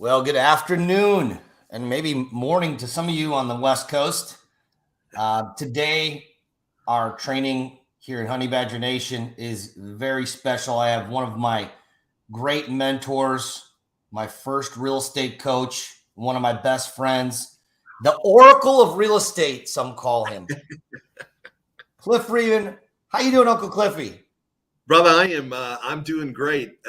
Well, good afternoon and maybe morning to some of you on the West Coast. Today, our training here in Honey Badger Nation is very special. I have one of my great mentors, my first real estate coach, one of my best friends, the Oracle of Real Estate, some call him. Cliff Freeman. How you doing, Uncle Cliffy? Brother, I'm doing great,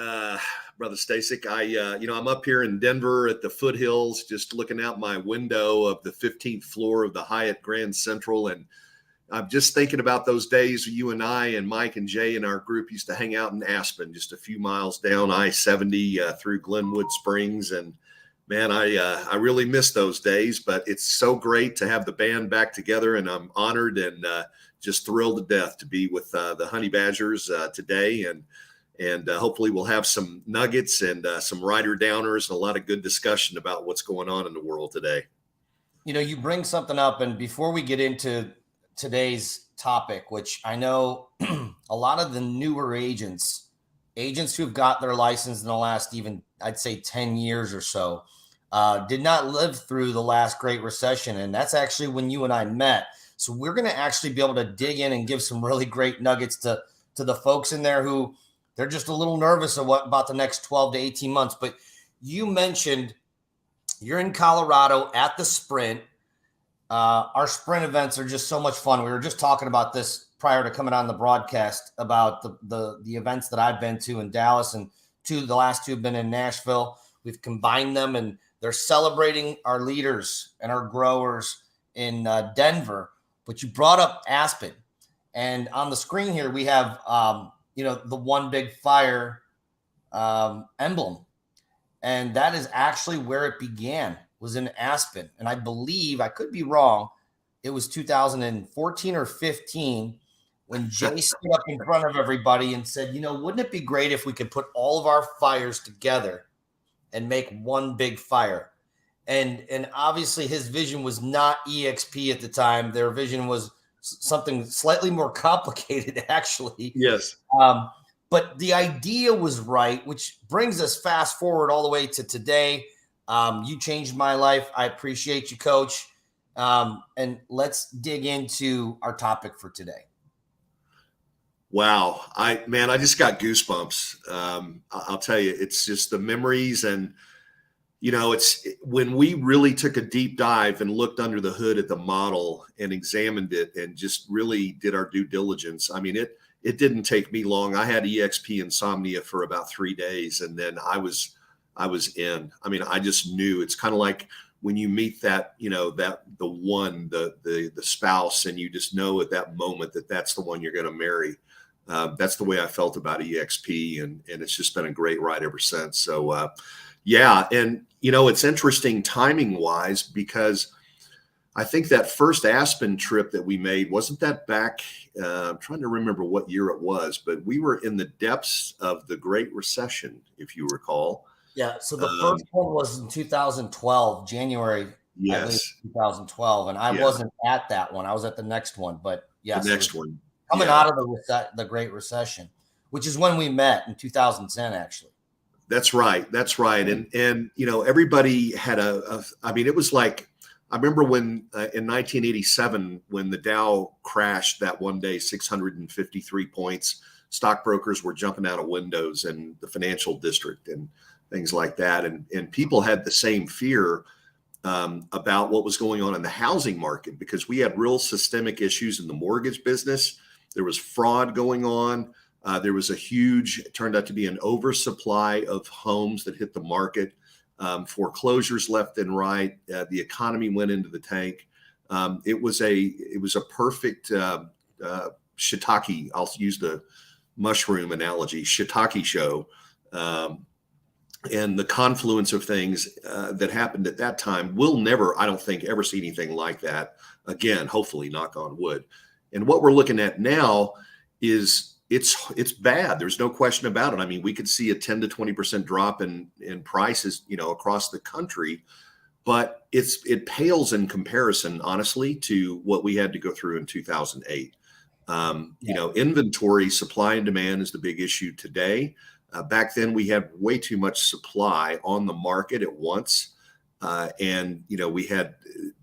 Brother Stasic. I'm up here in Denver at the foothills, just looking out my window of the 15th floor of the Hyatt Grand Central, and I'm just thinking about those days you and I and Mike and Jay and our group used to hang out in Aspen, just a few miles down I-70 through Glenwood Springs, and man, I really miss those days. But it's so great to have the band back together, and I'm honored and just thrilled to death to be with the Honey Badgers today, and hopefully we'll have some nuggets and some rider downers and a lot of good discussion about what's going on in the world today. You know, you bring something up, and before we get into today's topic, which I know a lot of the newer agents who've got their license in the last even, I'd say 10 years or so, did not live through the last Great Recession. And that's actually when you and I met. So we're going to actually be able to dig in and give some really great nuggets to the folks in there who they're just a little nervous about the next 12 to 18 months. But you mentioned you're in Colorado at the Sprint. Our Sprint events are just so much fun. We were just talking about this prior to coming on the broadcast about the events that I've been to in Dallas, and the last two have been in Nashville. We've combined them, and they're celebrating our leaders and our growers in Denver. But you brought up Aspen, and on the screen here we have the One Big Fire emblem, and that is actually where it began, was in Aspen. And I believe, I could be wrong, it was 2014 or 15 when Jay stood up in front of everybody and said, wouldn't it be great if we could put all of our fires together and make one big fire? And obviously his vision was not EXP at the time. Their vision was something slightly more complicated, actually. Yes. But the idea was right, which brings us fast forward all the way to today. You changed my life. I appreciate you, Coach. And let's dig into our topic for today. Wow. I just got goosebumps. I'll tell you, it's just the memories, and it's when we really took a deep dive and looked under the hood at the model and examined it and just really did our due diligence. I mean, it didn't take me long. I had EXP insomnia for about 3 days, and then I was in. I mean, I just knew. It's kind of like when you meet that, the spouse, and you just know at that moment that that's the one you're going to marry. That's the way I felt about EXP, and it's just been a great ride ever since. So, yeah. And, it's interesting timing wise, because I think that first Aspen trip that we made, wasn't that back, I'm trying to remember what year it was, but we were in the depths of the Great Recession, if you recall. Yeah, so the first one was in 2012, January. Yes, 2012, and I wasn't at that one. I was at the next one, but yes, the next one coming out of the Great Recession, which is when we met in 2010, actually. That's right. And everybody had it was like, I remember when in 1987, when the Dow crashed that one day, 653 points, stockbrokers were jumping out of windows in the financial district and things like that. And people had the same fear about what was going on in the housing market, because we had real systemic issues in the mortgage business. There was fraud going on. There was it turned out to be an oversupply of homes that hit the market, foreclosures left and right. The economy went into the tank. It was a perfect shiitake. I'll use the mushroom analogy, shiitake show. And the confluence of things that happened at that time, we'll never, I don't think, ever see anything like that again, hopefully, knock on wood. And what we're looking at now is it's bad. There's no question about it. I mean, we could see a 10 to 20% drop in prices, across the country, but it pales in comparison, honestly, to what we had to go through in 2008. Inventory, supply and demand is the big issue today. Back then, we had way too much supply on the market at once. And, we had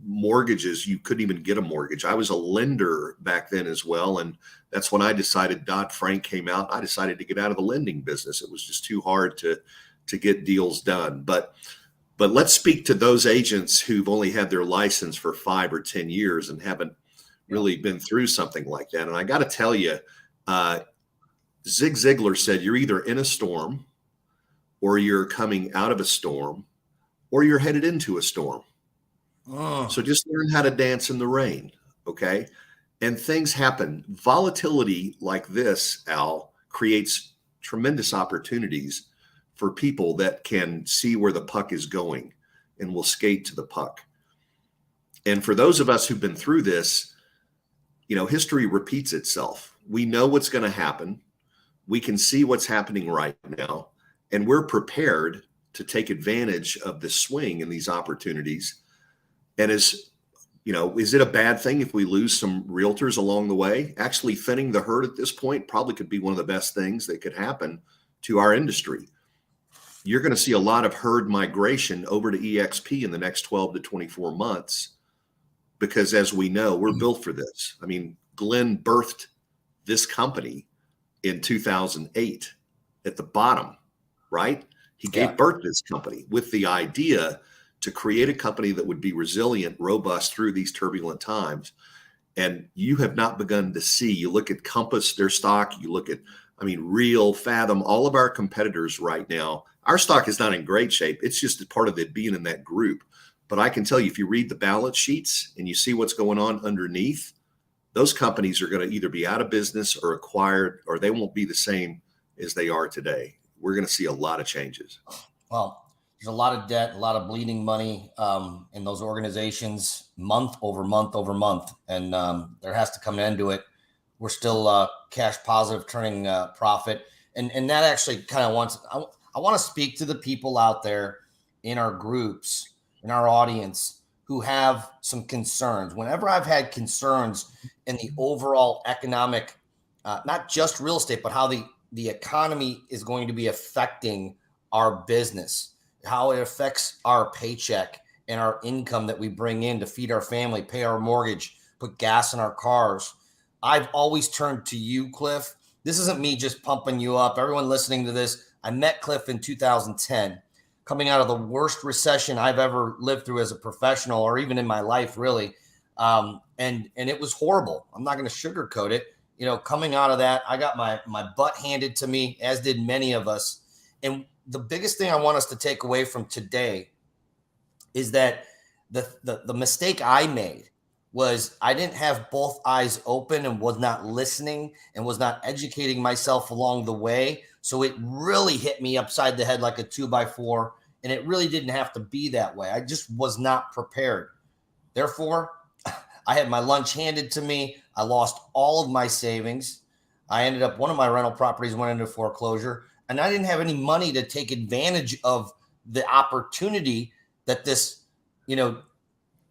mortgages. You couldn't even get a mortgage. I was a lender back then as well. And that's when I decided Dodd-Frank came out. I decided to get out of the lending business. It was just too hard to get deals done. But let's speak to those agents who've only had their license for 5 or 10 years and haven't really been through something like that. And I got to tell you, Zig Ziglar said, you're either in a storm or you're coming out of a storm or you're headed into a storm. So just learn how to dance in the rain. Okay. And things happen. Volatility like this, Al, creates tremendous opportunities for people that can see where the puck is going and will skate to the puck. And for those of us who've been through this, history repeats itself. We know what's going to happen. We can see what's happening right now, and we're prepared to take advantage of the swing and these opportunities. And is it a bad thing if we lose some realtors along the way? Actually, thinning the herd at this point probably could be one of the best things that could happen to our industry. You're going to see a lot of herd migration over to EXP in the next 12 to 24 months, because as we know, we're built for this. I mean, Glenn birthed this company in 2008 at the bottom, right? He gave birth to this company with the idea to create a company that would be resilient, robust through these turbulent times. And you have not begun to see. You look at Compass, their stock, you look at, Real, Fathom, all of our competitors right now. Our stock is not in great shape. It's just a part of it being in that group. But I can tell you, if you read the balance sheets and you see what's going on underneath, those companies are going to either be out of business or acquired, or they won't be the same as they are today. We're going to see a lot of changes. Well, there's a lot of debt, a lot of bleeding money in those organizations month over month over month. And there has to come an end to it. We're still cash positive, turning profit. And that actually kind of I want to speak to the people out there in our groups, in our audience, who have some concerns. Whenever I've had concerns in the overall economic, not just real estate, but how the economy is going to be affecting our business, how it affects our paycheck and our income that we bring in to feed our family, pay our mortgage, put gas in our cars. I've always turned to you, Cliff. This isn't me just pumping you up. Everyone listening to this, I met Cliff in 2010, coming out of the worst recession I've ever lived through as a professional, or even in my life, really. And it was horrible. I'm not going to sugarcoat it. Coming out of that, I got my butt handed to me, as did many of us. And the biggest thing I want us to take away from today is that the mistake I made was I didn't have both eyes open and was not listening and was not educating myself along the way. So it really hit me upside the head like a 2x4. And it really didn't have to be that way. I just was not prepared. Therefore, I had my lunch handed to me. I lost all of my savings. I ended up, one of my rental properties went into foreclosure, and I didn't have any money to take advantage of the opportunity that this,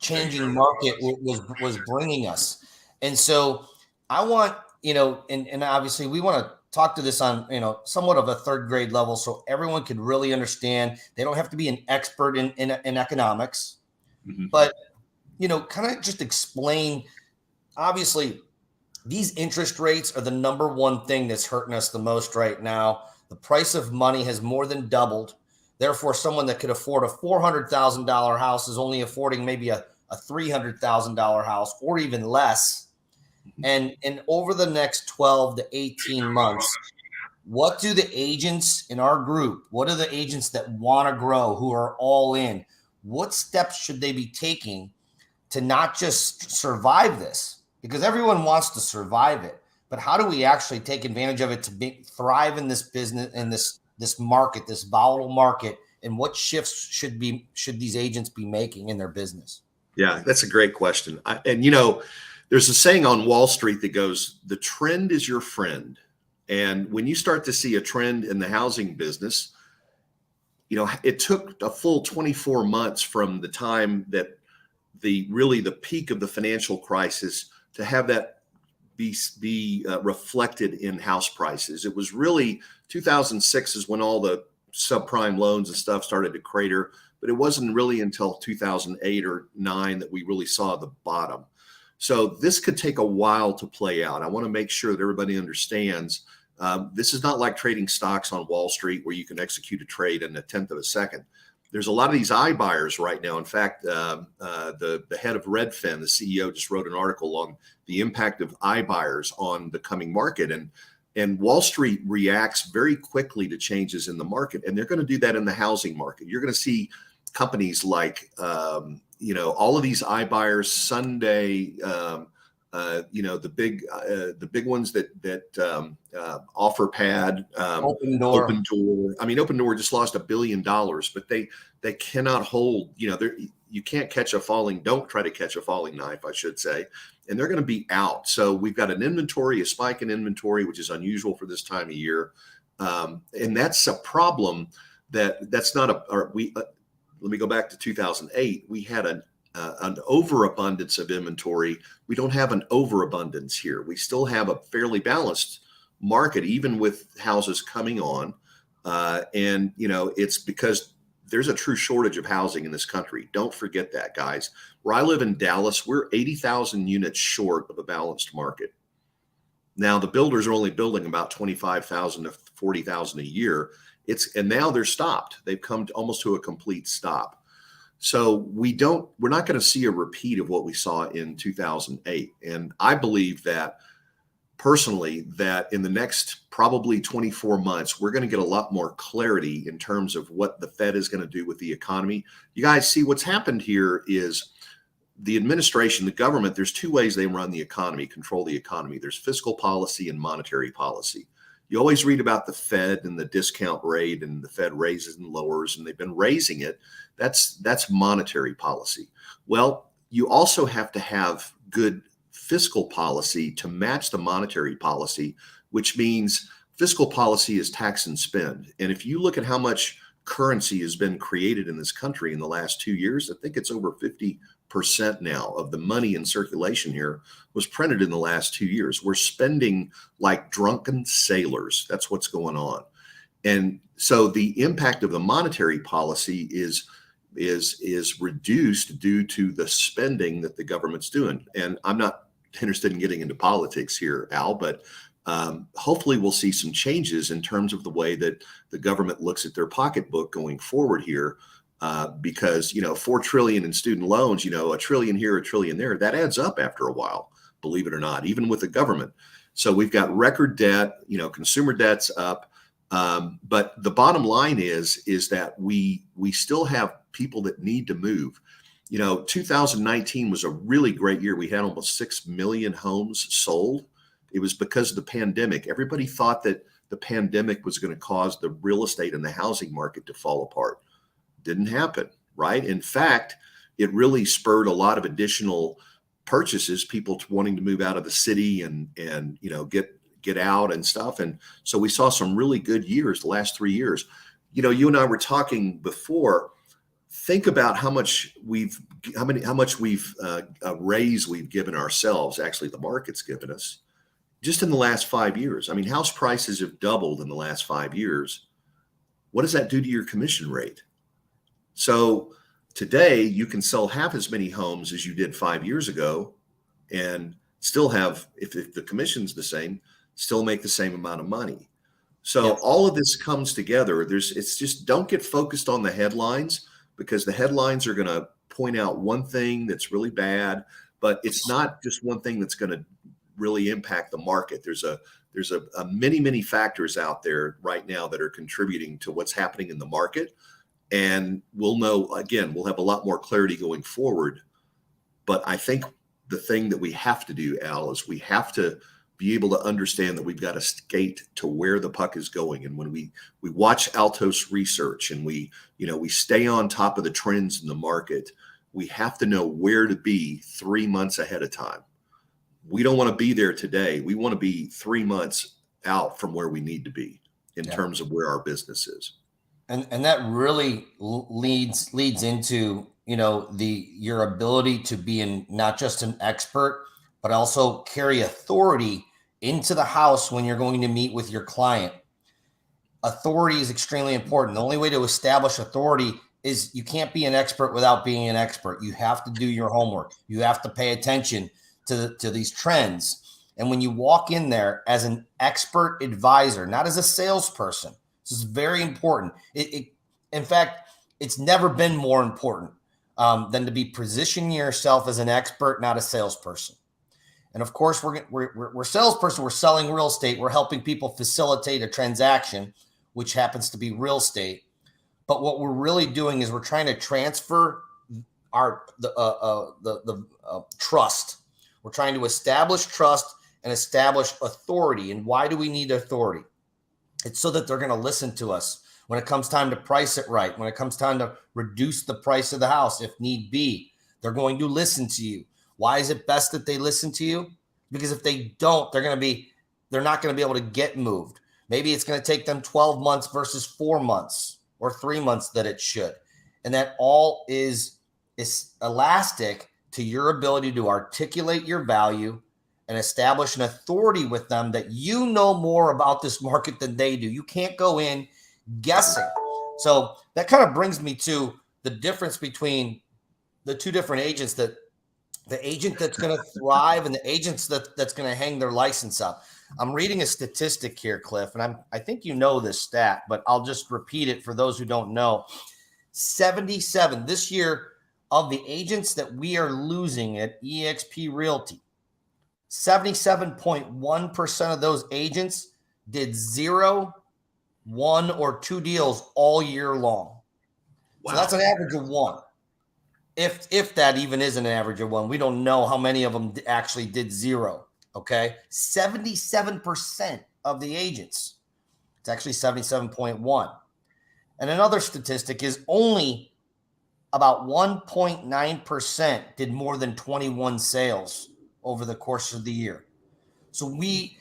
changing market was bringing us. And so I want, and obviously we want to talk to this on, somewhat of a third grade level, so everyone can really understand. They don't have to be an expert in economics, but, kind of just explain, obviously, these interest rates are the number one thing that's hurting us the most right now. The price of money has more than doubled. Therefore, someone that could afford a $400,000 house is only affording maybe a $300,000 house or even less. And over the next 12 to 18 months, what do the agents in our group, what are the agents that want to grow, who are all in, what steps should they be taking to not just survive this? Because everyone wants to survive it, but how do we actually take advantage of it to thrive in this business, in this market, this volatile market, and what shifts should these agents be making in their business? Yeah, that's a great question. There's a saying on Wall Street that goes, the trend is your friend. And when you start to see a trend in the housing business, it took a full 24 months from the time that the peak of the financial crisis to have that be reflected in house prices. It was really 2006 is when all the subprime loans and stuff started to crater, but it wasn't really until 2008 or 9 that we really saw the bottom. So this could take a while to play out. I want to make sure that everybody understands this is not like trading stocks on Wall Street where you can execute a trade in a tenth of a second. There's a lot of these iBuyers right now. In fact, the head of Redfin, the CEO, just wrote an article on the impact of iBuyers on the coming market. And Wall Street reacts very quickly to changes in the market, and they're going to do that in the housing market. You're going to see companies like all of these iBuyers, Sunday, the big ones that OfferPad, Open Door. Open Door. I mean, Open Door just lost $1 billion, but they cannot hold. You can't catch a falling. Don't try to catch a falling knife, I should say. And they're going to be out. So we've got a spike in inventory, which is unusual for this time of year, and that's a problem. That's not let me go back to 2008. We had an overabundance of inventory. We don't have an overabundance here. We still have a fairly balanced market, even with houses coming on. And it's because there's a true shortage of housing in this country. Don't forget that, guys. Where I live in Dallas, we're 80,000 units short of a balanced market. Now, the builders are only building about 25,000 to 40,000 a year. And now they're stopped. They've come almost to a complete stop. So we're not going to see a repeat of what we saw in 2008. And I believe that personally, that in the next probably 24 months, we're going to get a lot more clarity in terms of what the Fed is going to do with the economy. You guys see what's happened here is the administration, the government, there's two ways they run the economy, control the economy. There's fiscal policy and monetary policy. You always read about the Fed and the discount rate, and the Fed raises and lowers, and they've been raising it. That's monetary policy. Well, you also have to have good fiscal policy to match the monetary policy, which means fiscal policy is tax and spend. And if you look at how much currency has been created in this country in the last 2 years, I think it's over 50% now of the money in circulation here was printed in the last 2 years. We're spending like drunken sailors. That's what's going on. And so the impact of the monetary policy is reduced due to the spending that the government's doing. And I'm not interested in getting into politics here, Al, but hopefully we'll see some changes in terms of the way that the government looks at their pocketbook going forward here. Because, $4 trillion in student loans, $1 trillion here, $1 trillion there, that adds up after a while, believe it or not, even with the government. So we've got record debt, consumer debt's up. But the bottom line is that we still have people that need to move. 2019 was a really great year. We had almost 6 million homes sold. It was because of the pandemic. Everybody thought that the pandemic was going to cause the real estate and the housing market to fall apart. Didn't happen, right? In fact, it really spurred a lot of additional purchases, people wanting to move out of the city and get out and stuff. And so we saw some really good years the last 3 years. You and I were talking before. Think about how much raise we've given ourselves. Actually, the market's given us just in the last 5 years. I mean, house prices have doubled in the last 5 years. What does that do to your commission rate? So today you can sell half as many homes as you did 5 years ago and still have, if the commission's the same, still make the same amount of money. So yes. All of this comes together. It's just, don't get focused on the headlines, because the headlines are going to point out one thing that's really bad, but it's not just one thing that's going to really impact the market. There's a many factors out there right now that are contributing to what's happening in the market. And we'll know, again, we'll have a lot more clarity going forward. But I think the thing that we have to do, Al, is we have to be able to understand that we've got to skate to where the puck is going. And when we watch Altos research and we stay on top of the trends in the market, we have to know where to be 3 months ahead of time. We don't want to be there today. We want to be 3 months out from where we need to be in terms of where our business is. And that really leads into, your ability to be not just an expert, but also carry authority into the house when you're going to meet with your client. Authority is extremely important. The only way to establish authority is you can't be an expert without being an expert. You have to do your homework. You have to pay attention to these trends. And when you walk in there as an expert advisor, not as a salesperson, this is very important. In fact, it's never been more important than to be positioning yourself as an expert, not a salesperson. And of course, we're salesperson. We're selling real estate. We're helping people facilitate a transaction, which happens to be real estate. But what we're really doing is we're trying to transfer the trust. We're trying to establish trust and establish authority. And why do we need authority? It's so that they're going to listen to us when it comes time to price it right, when it comes time to reduce the price of the house, if need be. They're going to listen to you. Why is it best that they listen to you? Because if they don't, they're not going to be able to get moved. Maybe it's going to take them 12 months versus 4 months or 3 months that it should. And that all is elastic to your ability to articulate your value and establish an authority with them that you know more about this market than they do. You can't go in guessing. So that kind of brings me to the difference between the two different agents, that the agent that's going to thrive and the agents that's going to hang their license up. I'm reading a statistic here, Cliff, and I think you know this stat, but I'll just repeat it for those who don't know. 77 this year of the agents that we are losing at eXp Realty, 77.1% of those agents did 0, 1, or 2 deals all year long. Wow. So that's an average of 1. If that even is an average of 1, we don't know how many of them actually did 0. Okay. 77% of the agents. It's actually 77.1. And another statistic is only about 1.9% did more than 21 sales over the course of the year. So we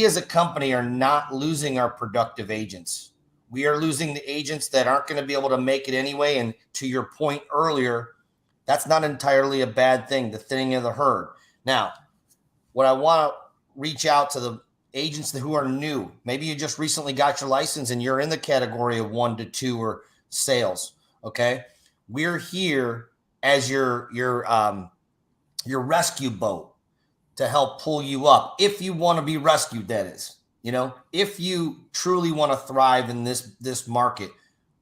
as a company are not losing our productive agents. We are losing the agents that aren't going to be able to make it anyway. And to your point earlier, that's not entirely a bad thing, the thinning of the herd. Now, what I want to reach out to the agents who are new. Maybe you just recently got your license and you're in the category of 1 to 2 or sales. Okay. We're here as your rescue boat to help pull you up. If you want to be rescued, that is, if you truly want to thrive in this market,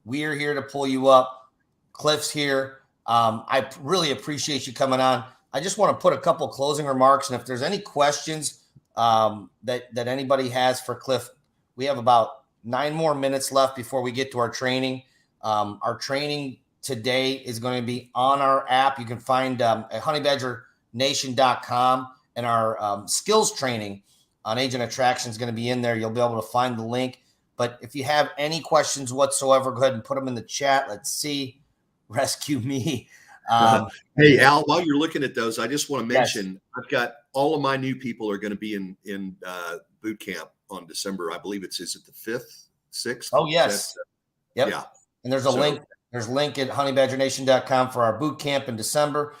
we are here to pull you up. Cliff's here. I really appreciate you coming on. I just want to put a couple closing remarks, and if there's any questions that anybody has for Cliff, we have about 9 more minutes left before we get to our training. Our training today is going to be on our app. You can find at honeybadgernation.com, and our skills training on agent attraction is going to be in there. You'll be able to find the link. But if you have any questions whatsoever, go ahead and put them in the chat. Let's see. Rescue me. Hey, Al, while you're looking at those, I just want to mention, Yes. I've got all of my new people are going to be in boot camp on December. I believe is it the 5th, 6th? Oh, yes. Yep. Yeah. And there's a link. There's a link at honeybadgernation.com for our boot camp in December.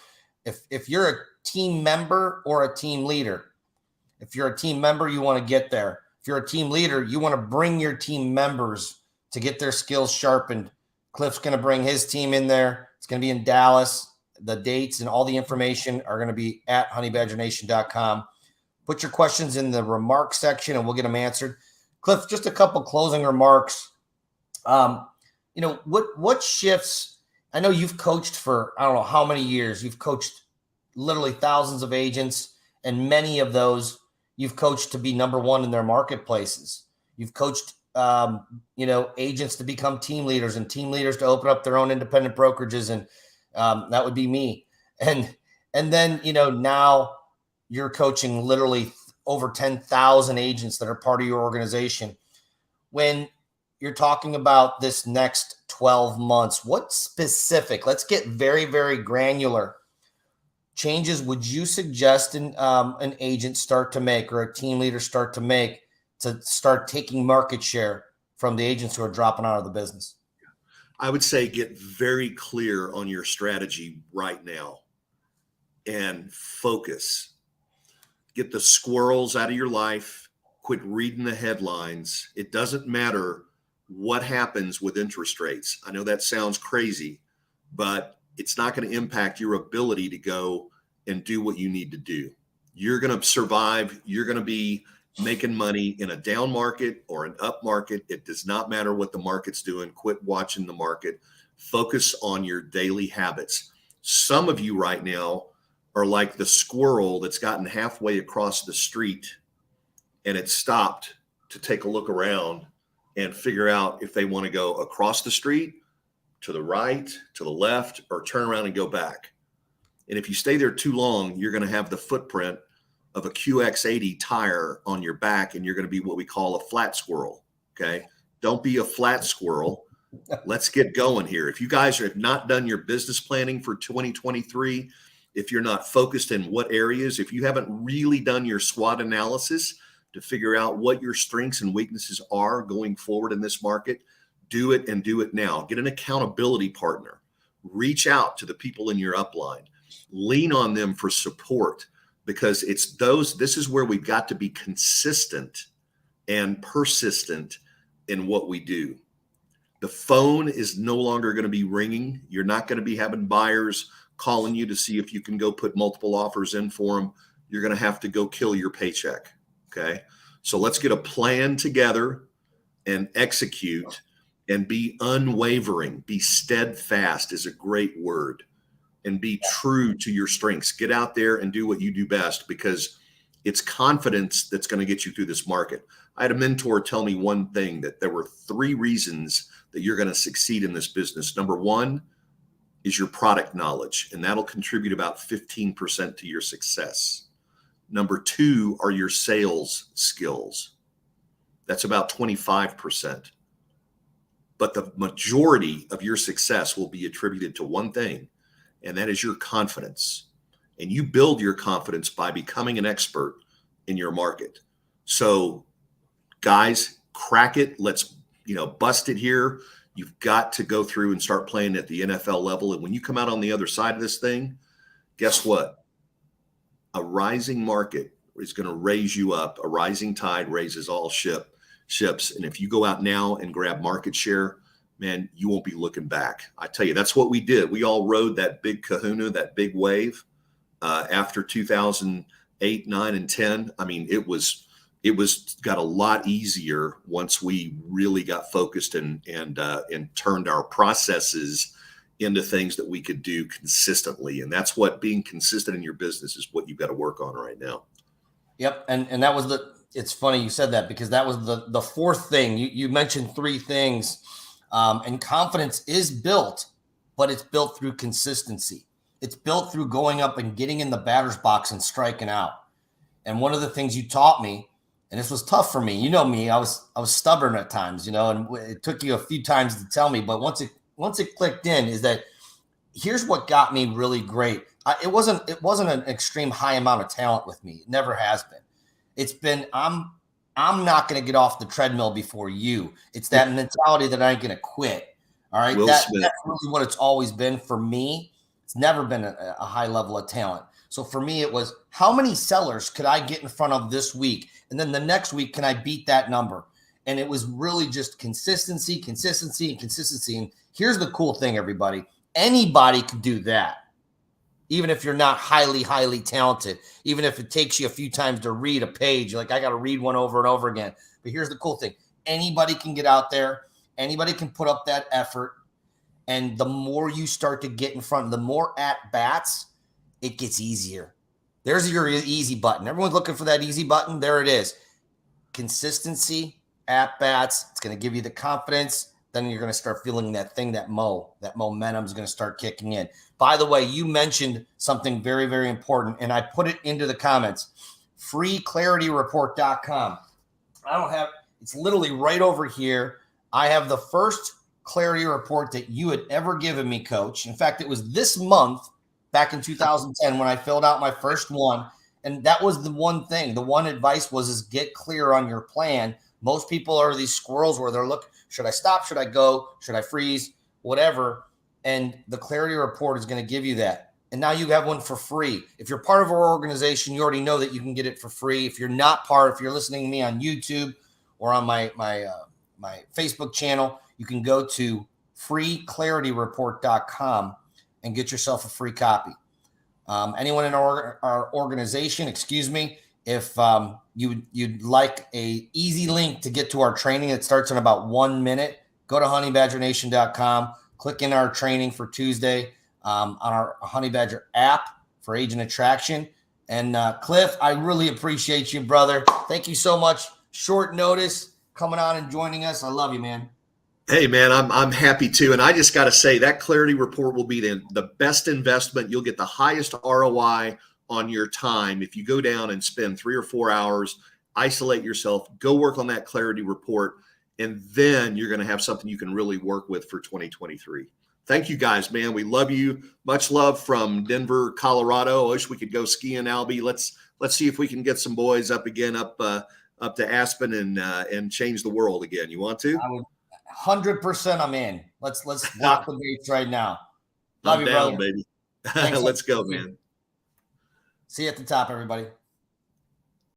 If you're a team member or a team leader, if you're a team member, you want to get there. If you're a team leader, you want to bring your team members to get their skills sharpened. Cliff's going to bring his team in there. It's going to be in Dallas. The dates and all the information are going to be at honeybadgernation.com. Put your questions in the remarks section and we'll get them answered. Cliff, just a couple closing remarks. What shifts? I know you've coached for, I don't know how many years. You've coached literally thousands of agents, and many of those you've coached to be number 1 in their marketplaces. You've coached agents to become team leaders and team leaders to open up their own independent brokerages. And that would be me. And then, now you're coaching literally over 10,000 agents that are part of your organization. When you're talking about this next 12 months, what specific, let's get very, very granular changes would you suggest an agent start to make or a team leader start to make to start taking market share from the agents who are dropping out of the business? I would say get very clear on your strategy right now and focus. Get the squirrels out of your life. Quit reading the headlines. It doesn't matter what happens with interest rates. I know that sounds crazy, but it's not going to impact your ability to go and do what you need to do. You're going to survive. You're going to be making money in a down market or an up market. It does not matter what the market's doing. Quit watching the market. Focus on your daily habits. Some of you right now are like the squirrel that's gotten halfway across the street and it stopped to take a look around and figure out if they want to go across the street, to the right, to the left, or turn around and go back. And if you stay there too long, you're going to have the footprint of a QX80 tire on your back, and you're going to be what we call a flat squirrel. Okay. Don't be a flat squirrel. Let's get going here. If you guys have not done your business planning for 2023, if you're not focused in what areas, if you haven't really done your SWOT analysis to figure out what your strengths and weaknesses are going forward in this market, do it and do it now. Get an accountability partner. Reach out to the people in your upline. Lean on them for support, because this is where we've got to be consistent and persistent in what we do. The phone is no longer going to be ringing. You're not going to be having buyers calling you to see if you can go put multiple offers in for them. You're going to have to go kill your paycheck. Okay. So let's get a plan together and execute and be unwavering. Be steadfast is a great word, and be true to your strengths. Get out there and do what you do best, because it's confidence that's going to get you through this market. I had a mentor tell me one thing, that there were 3 reasons that you're going to succeed in this business. Number 1 is your product knowledge, and that'll contribute about 15% to your success. Number 2 are your sales skills. That's about 25%. But the majority of your success will be attributed to one thing, and that is your confidence. And you build your confidence by becoming an expert in your market. So guys, crack it. Let's, bust it here. You've got to go through and start playing at the NFL level. And when you come out on the other side of this thing, guess what? A rising market is going to raise you up. A rising tide raises all ships. And if you go out now and grab market share, man, you won't be looking back. I tell you, that's what we did. We all rode that big kahuna, that big wave after 2008, 9, and 10. I mean, it was got a lot easier once we really got focused and turned our processes into things that we could do consistently. And that's what being consistent in your business is, what you've got to work on right now. Yep. And that was it's funny you said that, because that was the 4th thing. You mentioned 3 things, and confidence is built, but it's built through consistency. It's built through going up and getting in the batter's box and striking out. And one of the things you taught me, and this was tough for me, you know me, I was stubborn at times, and it took you a few times to tell me, but once it clicked in, is that here's what got me really great. It wasn't an extreme high amount of talent with me. It never has been. It's been, I'm not going to get off the treadmill before you. It's that mentality that I ain't going to quit. All right. That's really what it's always been for me. It's never been a high level of talent. So for me, it was, how many sellers could I get in front of this week? And then the next week, can I beat that number? And it was really just consistency. And here's the cool thing, everybody. Anybody can do that. Even if you're not highly, highly talented, even if it takes you a few times to read a page, like I got to read one over and over again. But here's the cool thing. Anybody can get out there. Anybody can put up that effort. And the more you start to get in front, the more at bats, it gets easier. There's your easy button. Everyone's looking for that easy button. There it is. Consistency, at bats. It's going to give you the confidence. Then you're going to start feeling that thing, that momentum is going to start kicking in. By the way, you mentioned something very, very important, and I put it into the comments. freeclarityreport.com. It's literally right over here. I have the first clarity report that you had ever given me, Coach. In fact, it was this month, back in 2010, when I filled out my first one. And that was the one thing. The one advice was get clear on your plan. Most people are these squirrels where they're looking, should I stop? Should I go? Should I freeze? Whatever. And the clarity report is going to give you that. and now you have one for free. If you're part of our organization, you already know that you can get it for free. If you're not part, if you're listening to me on YouTube or on my Facebook channel, you can go to freeclarityreport.com and get yourself a free copy. Anyone in our organization, if you'd like a easy link to get to our training that starts in about 1 minute, go to honeybadgernation.com, click in our training for Tuesday on our Honey Badger app for agent attraction. And Cliff, I really appreciate you, brother. Thank you so much. Short notice coming on and joining us. I love you, man. Hey, man, I'm happy too. And I just got to say that Clarity Report will be the best investment. You'll get the highest ROI on your time if you go down and spend 3 or 4 hours, isolate yourself, go work on that Clarity Report, and then you're going to have something you can really work with for 2023. Thank you guys, man. We love you. Much love from Denver, Colorado. I wish we could go skiing, Albie. Let's see if we can get some boys up again, up to Aspen and change the world again. You want to? I would 100%. I'm in. Let's lock the dates right now. Love I'm you, down, brother. baby. Let's go, man. See you at the top, everybody.